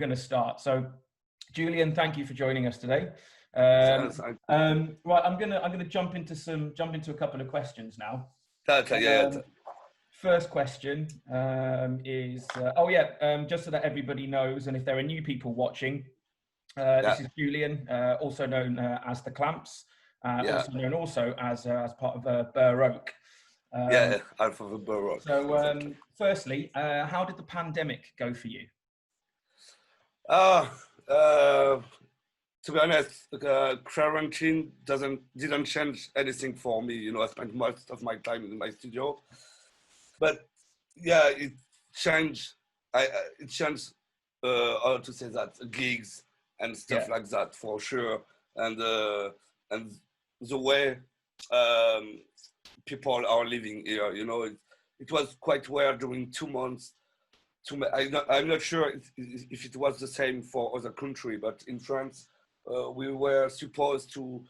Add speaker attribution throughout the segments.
Speaker 1: going to start. So, Julian, thank you for joining us today. Right, I'm gonna jump into a couple of questions now.
Speaker 2: Okay,
Speaker 1: First question is just so that everybody knows, and if there are new people watching, this is Julian, also known as the Clamps, also known as part of Burr Oak.
Speaker 2: Alpha of Burr Oak.
Speaker 1: So, exactly. Firstly, how did the pandemic go for you?
Speaker 2: To be honest, quarantine didn't change anything for me. You know, I spent most of my time in my studio, but yeah, it changed. It changed how to say that, gigs and stuff like that for sure, and the way people are living here. You know, it was quite weird during 2 months. I'm not sure if it was the same for other countries, but in France, we were supposed to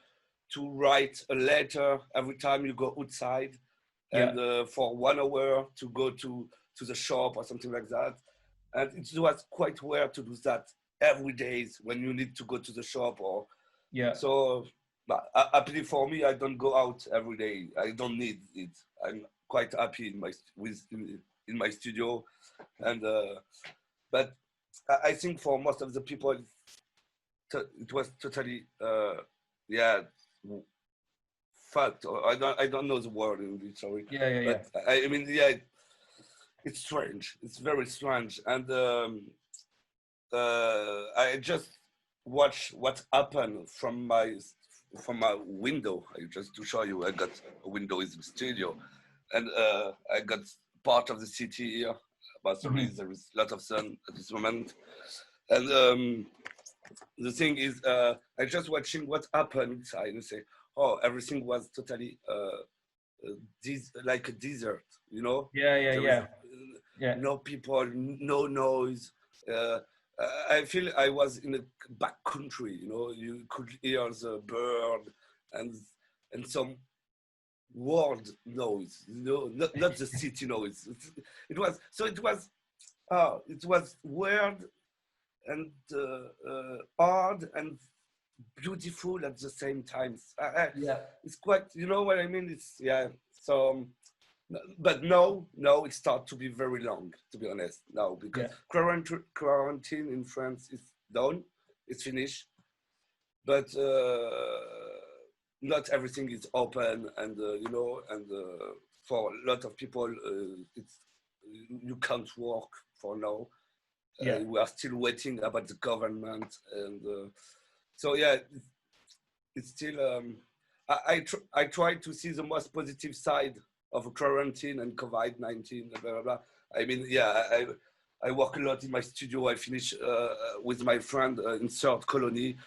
Speaker 2: write a letter every time you go outside, and for 1 hour to go to the shop or something like that. And it was quite weird to do that every day when you need to go to the shop or so. But happily for me, I don't go out every day. I don't need it. I'm quite happy in my studio, and but I think for most of the people, it was totally fucked. I don't know the word in English. Sorry. But I mean, it's strange. It's very strange, and I just watch what happened from my window. Just to show you, I got a window in the studio, and I got part of the city here. Barcelona, there is a lot of sun at this moment, and the thing is, I just watching what happened inside and say, oh, everything was totally like a desert, you know? No people, no noise. I feel I was in a back country, you know. You could hear the bird and some world noise, you know, not the city noise. It was weird and hard and beautiful at the same time. It's quite, you know what I mean? It's so. But no, it starts to be very long, to be honest, now, because quarantine in France is done, it's finished, but not everything is open, and you know, and for a lot of people, you can't work for now. We are still waiting about the government, and so it's still. I try to see the most positive side of quarantine and COVID-19, blah, blah, blah. I mean, I work a lot in my studio. I finish with my friend in Third Colony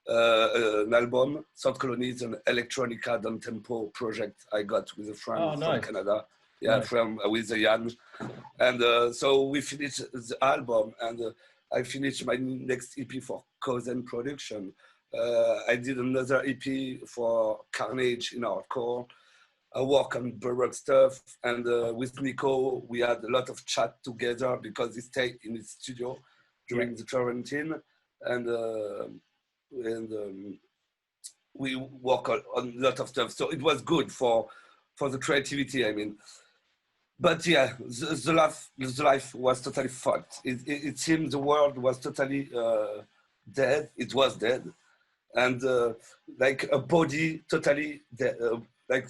Speaker 2: an album. Third Colony is an electronica down tempo project I got with a friend from Canada. With Jan. And so we finished the album, and I finished my next EP for Cousin Production. I did another EP for Carnage in Hardcore. I work on Baroque stuff, and with Nico, we had a lot of chat together because he stayed in his studio during the quarantine, and we work on a lot of stuff. So it was good for the creativity, I mean. But the life was totally fucked. It seemed the world was totally dead. It was dead, and like a body totally dead. Like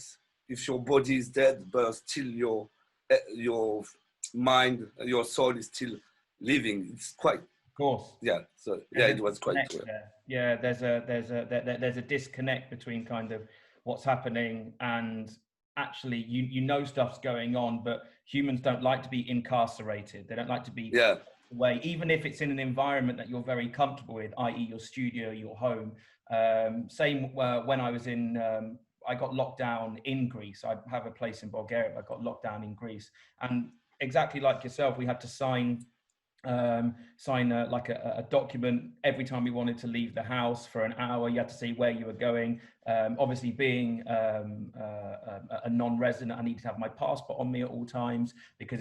Speaker 2: if your body is dead, but still your mind, your soul is still living. It's quite.
Speaker 1: Of course.
Speaker 2: Yeah. So it was quite.
Speaker 1: Yeah, there's a disconnect between kind of what's happening and actually you know stuff's going on, but humans don't like to be incarcerated. They don't like to be away, even if it's in an environment that you're very comfortable with, i.e. your studio, your home. Same when I was in, I got locked down in Greece. I have a place in Bulgaria, but I got locked down in Greece. And exactly like yourself, we had to sign sign a document every time you wanted to leave the house for an hour. You had to say where you were going. Obviously, being a non-resident, I needed to have my passport on me at all times, because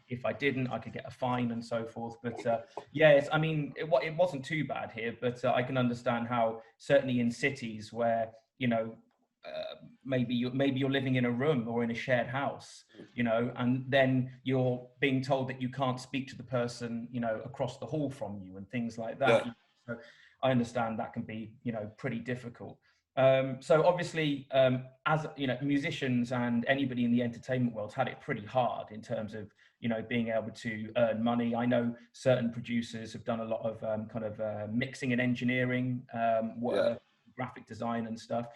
Speaker 1: if I didn't, I could get a fine and so forth. But yes, I mean, it wasn't too bad here, but I can understand how certainly in cities where, you know, maybe you're living in a room or in a shared house, you know, and then you're being told that you can't speak to the person, you know, across the hall from you and things like that.
Speaker 2: Yeah.
Speaker 1: So I understand that can be, you know, pretty difficult. So obviously, as you know, musicians and anybody in the entertainment world's had it pretty hard in terms of, you know, being able to earn money. I know certain producers have done a lot of mixing and engineering work, graphic design and stuff.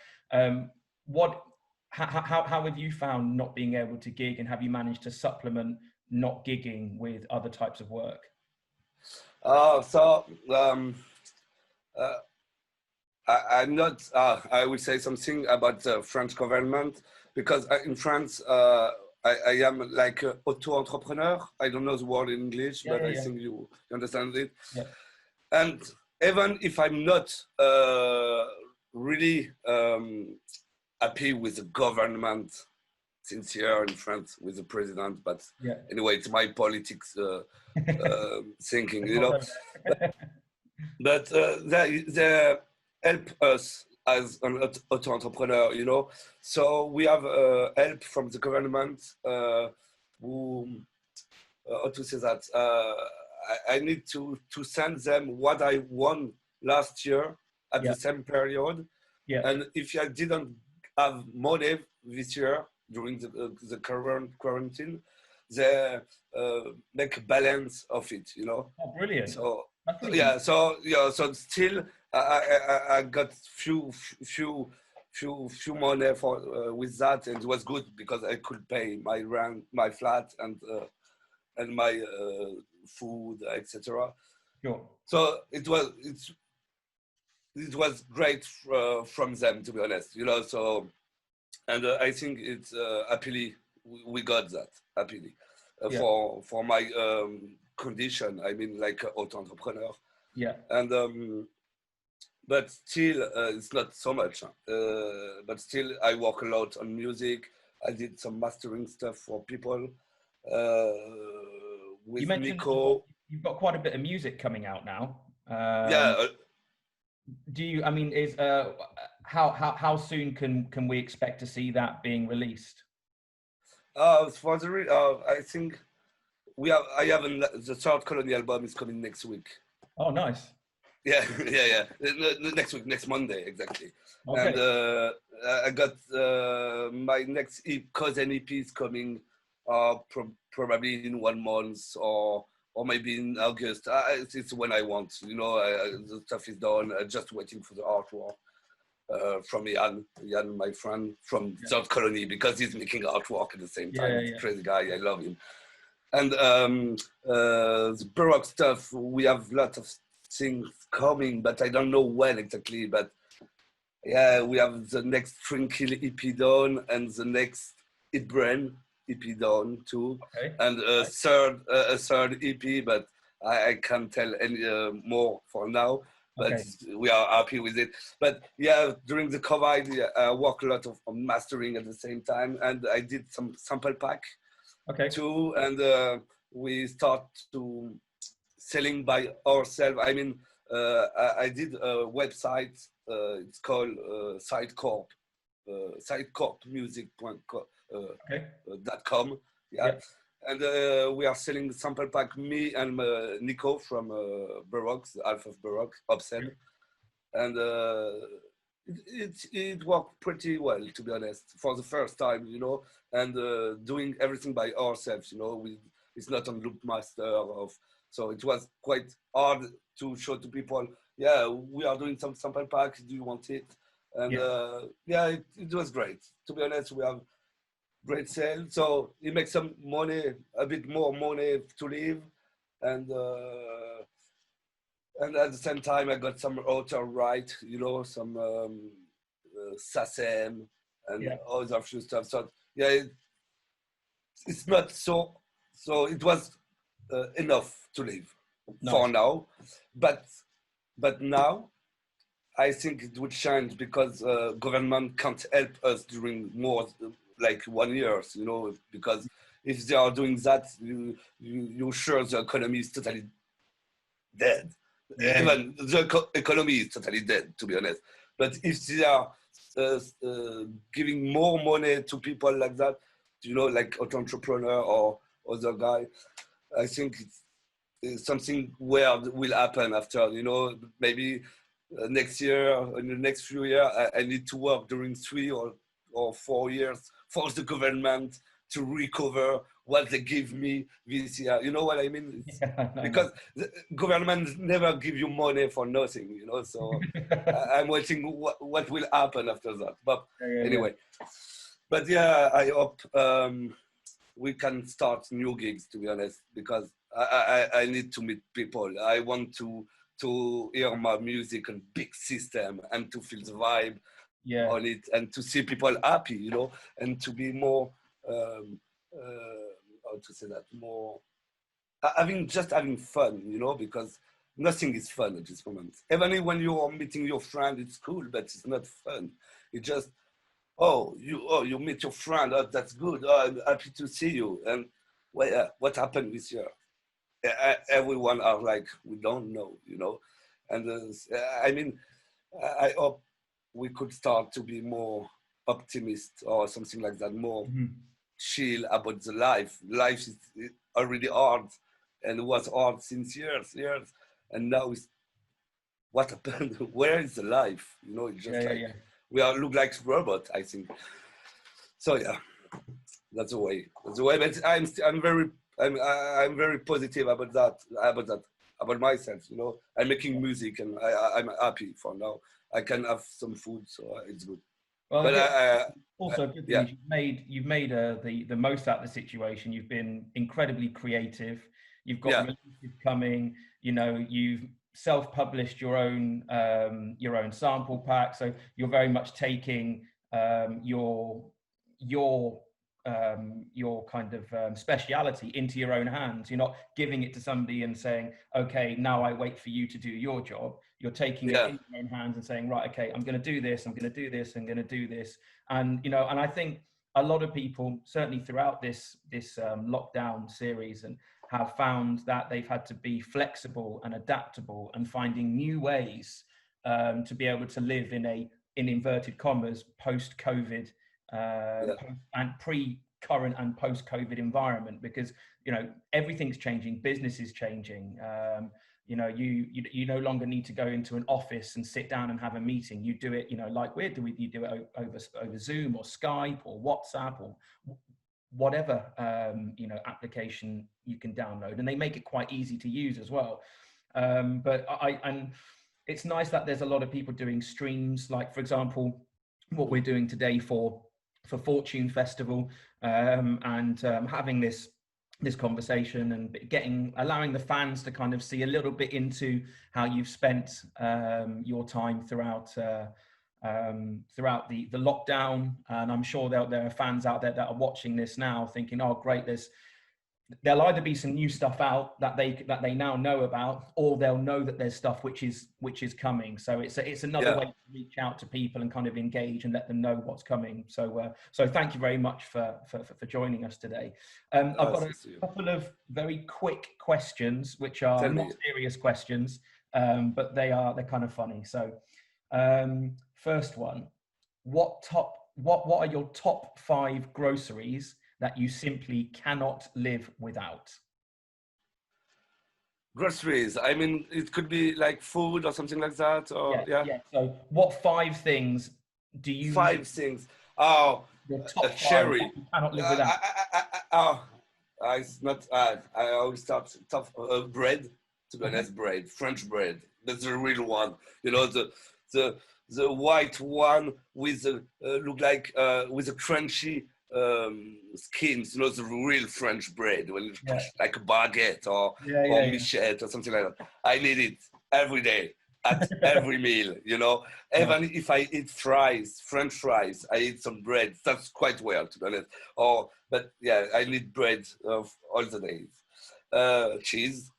Speaker 1: How have you found not being able to gig, and have you managed to supplement not gigging with other types of work?
Speaker 2: I'm not. I will say something about the French government, because in France, I am like an auto-entrepreneur. I don't know the word in English, but I think you understand it.
Speaker 1: Yeah.
Speaker 2: And even if I'm not really happy with the government since here in France with the president, but anyway, it's my politics thinking, you know. But they help us as an auto-entrepreneur, you know. So we have help from the government who, how to say that, I need to send them what I won last year at the same period. And if I didn't have money this year during the current quarantine, they make a balance of it, you know.
Speaker 1: Oh, brilliant.
Speaker 2: So so still I got few money for with that, and it was good because I could pay my rent, my flat, and my food, etc.
Speaker 1: Sure.
Speaker 2: So it was great from them, to be honest, you know. So, and I think it's happily we got that happily for my condition. I mean, like auto-entrepreneur.
Speaker 1: Yeah.
Speaker 2: And but still, it's not so much. But still, I work a lot on music. I did some mastering stuff for people. With
Speaker 1: you mentioned
Speaker 2: Nico.
Speaker 1: You've got quite a bit of music coming out now. Do you? I mean, is how soon can we expect to see that being released?
Speaker 2: For the I think I have the third Colony album is coming next week.
Speaker 1: Oh, nice.
Speaker 2: Yeah. Next week, next Monday, exactly.
Speaker 1: Okay.
Speaker 2: And I got my next cousin EP is coming probably in 1 month or maybe in August. It's when I want, you know. The stuff is done. Just waiting for the artwork from Jan, my friend from Third Colony, because he's making artwork at the same time. He's a crazy guy. I love him. And the Baroque stuff, we have a lot of things coming, but I don't know when exactly. But yeah, we have the next Tranquil EP done and the next It Brain EP done too, and a third EP, but I can't tell any more for now. But we are happy with it. But yeah, during the COVID, I worked a lot on mastering at the same time, and I did some sample pack too, and we start to selling by ourselves. I mean, I did a website. It's called Sidecorp, sidecorpmusic.com. And we are selling sample pack, me and Nico from Baroque, the half of Baroque, Upset. And it worked pretty well, to be honest, for the first time, you know, and doing everything by ourselves, you know. It's not on Loopmaster, so it was quite hard to show to people, we are doing some sample packs, do you want it? And it was great. To be honest, we have great sale, so it makes some money, a bit more money to live, and at the same time I got some author right, you know, some SACEM and other few stuff. So it's not so it was enough to live for
Speaker 1: Nice.
Speaker 2: now. But now I think it would change because government can't help us during more like 1 year, because if they are doing that, you're sure the economy is totally dead.
Speaker 1: Yeah, yeah.
Speaker 2: Even the economy is totally dead, to be honest. But if they are giving more money to people like that, like an entrepreneur or other guy, I think it's something weird will happen after, maybe next year, in the next few years, I need to work during 3 or 4 years for the government to recover what they give me this year. You know what I mean?
Speaker 1: Yeah, no, no.
Speaker 2: Because the government never give you money for nothing, so I'm waiting what will happen after that. But
Speaker 1: Yeah, yeah, yeah.
Speaker 2: anyway, but yeah, I hope we can start new gigs, to be honest, because I need to meet people. I want to hear my music on big system and to feel the vibe
Speaker 1: Yeah.
Speaker 2: on it and to see people happy, and to be more, how to say that, more, having fun, because nothing is fun at this moment. Even when you are meeting your friend, it's cool, but it's not fun. It's just, you meet your friend, that's good, I'm happy to see you. And what happened this year? Everyone are like, we don't know, and I mean, I hope we could start to be more optimist or something like that, more
Speaker 1: Mhm.
Speaker 2: chill about the life. Life is already hard, and it was hard since years, and now it's what happened. Where is the life? It's
Speaker 1: Yeah,
Speaker 2: just
Speaker 1: yeah,
Speaker 2: like
Speaker 1: yeah.
Speaker 2: we are look like robot, I think. So yeah, that's the way. That's the way. But I'm very positive about myself. I'm making music, and I'm happy for now. I can have some food, so it's good.
Speaker 1: Well, I
Speaker 2: But
Speaker 1: guess also a good thing
Speaker 2: yeah,
Speaker 1: is you've made the most out of the situation. You've been incredibly creative. You've got
Speaker 2: yeah,
Speaker 1: releases coming. You've self-published your own sample pack. So you're very much taking your your kind of speciality into your own hands. You're not giving it to somebody and saying, okay, now I wait for you to do your job. You're taking it
Speaker 2: yeah,
Speaker 1: in your own hands and saying, right, okay, I'm going to do this, I'm going to do this, I'm going to do this. And I think a lot of people, certainly throughout this lockdown series, and have found that they've had to be flexible and adaptable and finding new ways to be able to live in inverted commas, post-COVID
Speaker 2: yeah,
Speaker 1: and pre-current and post-COVID environment, because everything's changing, business is changing. You no longer need to go into an office and sit down and have a meeting. You do it, like we're doing. You do it over Zoom or Skype or WhatsApp or whatever application you can download, and they make it quite easy to use as well. And it's nice that there's a lot of people doing streams, like for example, what we're doing today for Fourtune Festival, and having this conversation and allowing the fans to kind of see a little bit into how you've spent your time throughout the lockdown. And I'm sure there are fans out there that are watching this now thinking, oh great, there'll either be some new stuff out that they now know about, or they'll know that there's stuff which is coming. So it's another
Speaker 2: yeah.
Speaker 1: way to reach out to people and kind of engage and let them know what's coming. So thank you very much for joining us today. I've got a couple of very quick questions, which are not serious questions, but they're kind of funny. So first one, what are your top 5 groceries that you simply cannot live without?
Speaker 2: Groceries. I mean, it could be like food or something like that. Or
Speaker 1: Yeah. So, what 5 things do you?
Speaker 2: 5 things. Oh,
Speaker 1: your top 5
Speaker 2: cherry.
Speaker 1: that you cannot live without.
Speaker 2: It's not. I always start tough bread. To be honest, bread, French bread. That's the real one. The white one with the look like with a crunchy skins, the real French bread, when it's like a baguette or michette or something like that. I need it every day at every meal, Even if I eat French fries, I eat some bread. That's quite well, to be honest. But yeah, I need bread of all the days. Cheese.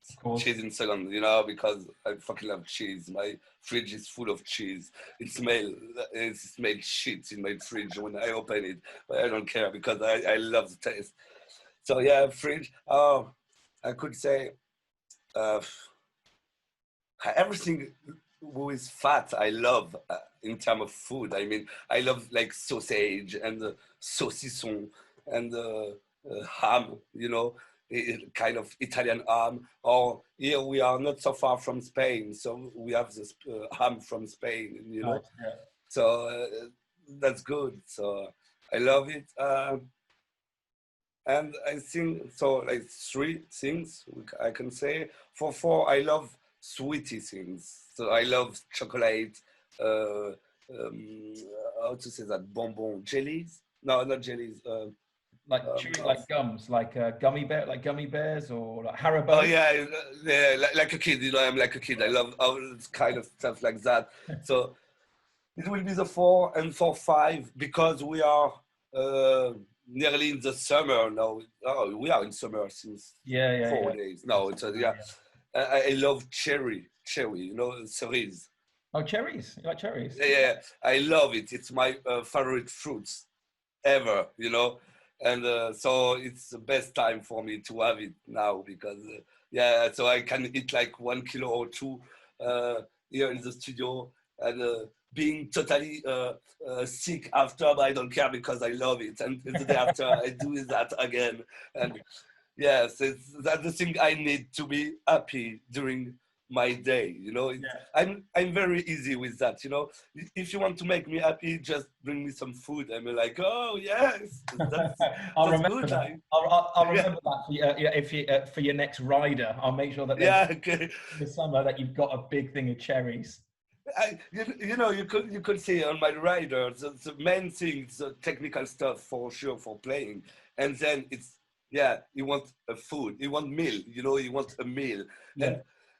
Speaker 1: Of course.
Speaker 2: Cheese in second, you know, because I fucking love cheese. My fridge is full of cheese. It smells shit in my fridge when I open it, but I don't care because I love the taste. So yeah, fridge. Oh, I could say everything with fat I love in terms of food. I mean, I love like sausage and saucisson and ham, you know, kind of Italian ham. Or here we are not so far from Spain, so we have this ham from Spain, you know.
Speaker 1: Right, yeah.
Speaker 2: So that's good. So I love it. And I think so, like 3 things I can say. For 4, I love sweetie things. So I love chocolate. How to say that? Bonbon jellies? No, not jellies.
Speaker 1: Like chewy, like gums, like gummy bears or like Haribo.
Speaker 2: Oh yeah, yeah, like a kid. You know, I'm like a kid. I love all this kind of stuff like that. So it will be the 4, and for 5 because we are. Nearly in the summer now. Oh, we are in summer since 4 days. No, it's yeah. I love cherry, you know, cerise.
Speaker 1: Oh, cherries! You like cherries?
Speaker 2: Yeah, I love it. It's my favorite fruits ever, you know, and so it's the best time for me to have it now because yeah, so I can eat like 1 kilo or 2 here in the studio and. Being totally sick after, but I don't care because I love it. And the day after, I do that again. And yes, that's the thing I need to be happy during my day. You know, I'm very easy with that. You know, if you want to make me happy, just bring me some food. I'm like, oh yes,
Speaker 1: I'll remember
Speaker 2: good.
Speaker 1: That. I'll remember that for if you for your next rider. I'll make sure that
Speaker 2: okay.
Speaker 1: in the summer that you've got a big thing of cherries.
Speaker 2: You know, you could see on my rider the main thing, the technical stuff for sure for playing, and then it's you want a food, you want meal, you know, you want a meal,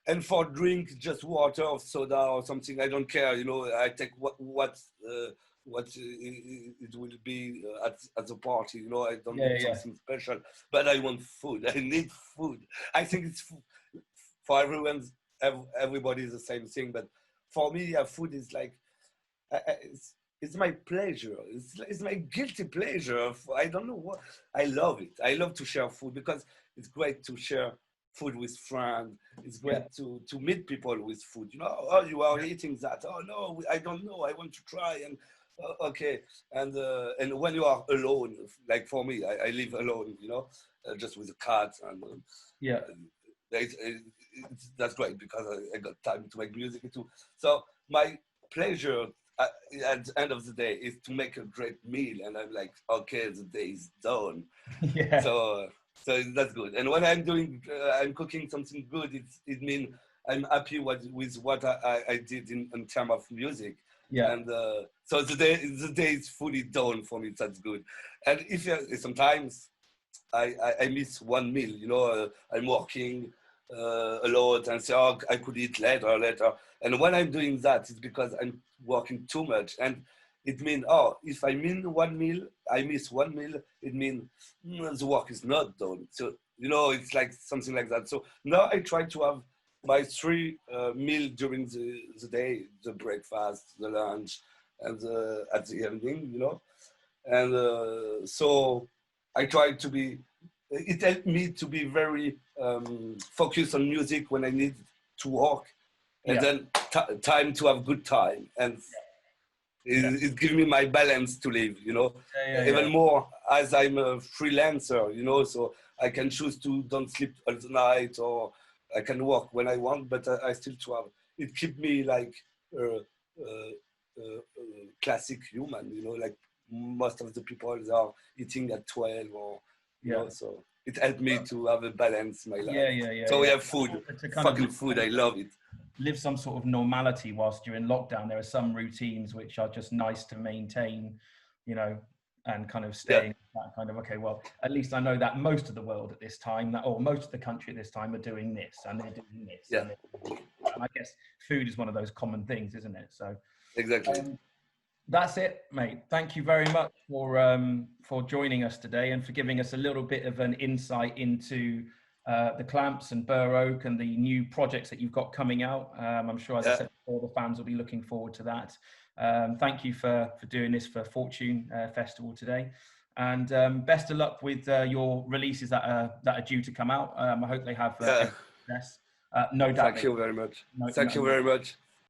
Speaker 2: and for drink just water or soda or something. I don't care, you know. I take what it will be at the party, you know. I don't want something special, but I want food. I need food. I think it's for everybody is the same thing, but. For me, food is like, it's my pleasure. It's my guilty pleasure. I don't know what, I love it. I love to share food because it's great to share food with friends. It's great to meet people with food. You know, oh, you are eating that. Oh, no, I don't know. I want to try. And okay. And when you are alone, like for me, I live alone, you know, just with a cat. And that's great because I got time to make music too. So my pleasure at the end of the day is to make a great meal, and I'm like, okay, the day is done. So that's good. And when I'm cooking something good, it means I'm happy with what I did in terms of music. And so the day is fully done for me. That's good. And if sometimes I miss one meal, you know, I'm working a lot and say, oh, I could eat later. And when I'm doing that, it's because I'm working too much. And it means, oh, if I miss one meal, it means the work is not done. So, you know, it's like something like that. So now I try to have my 3 meals during the day, the breakfast, the lunch, and at the evening, you know. And so I try to be, it helped me to be very focused on music when I need to work, and then time to have good time. And it gives me my balance to live, you know, even more as I'm a freelancer, you know, so I can choose to don't sleep all the night, or I can work when I want, but I still to have, it keep me like classic human, you know, like most of the people are eating at 12 or, you know, so it helped me to have a balance in my life. So we have food, fucking food, I love it.
Speaker 1: Live some sort of normality whilst you're in lockdown. There are some routines which are just nice to maintain, you know, and kind of staying that kind of, okay, well, at least I know that most of the world at this time, or most of the country at this time, are doing this and they're doing this. And I guess food is one of those common things, isn't it? So
Speaker 2: exactly.
Speaker 1: That's it, mate. Thank you very much for joining us today and for giving us a little bit of an insight into the Clamps and Burr Oak and the new projects that you've got coming out. I'm sure, as I said before, the fans will be looking forward to that. Thank you for doing this for Fourtune Festival today. And best of luck with your releases that are due to come out. I hope they have success. No doubt.
Speaker 2: Thank you very much. Thank you very much.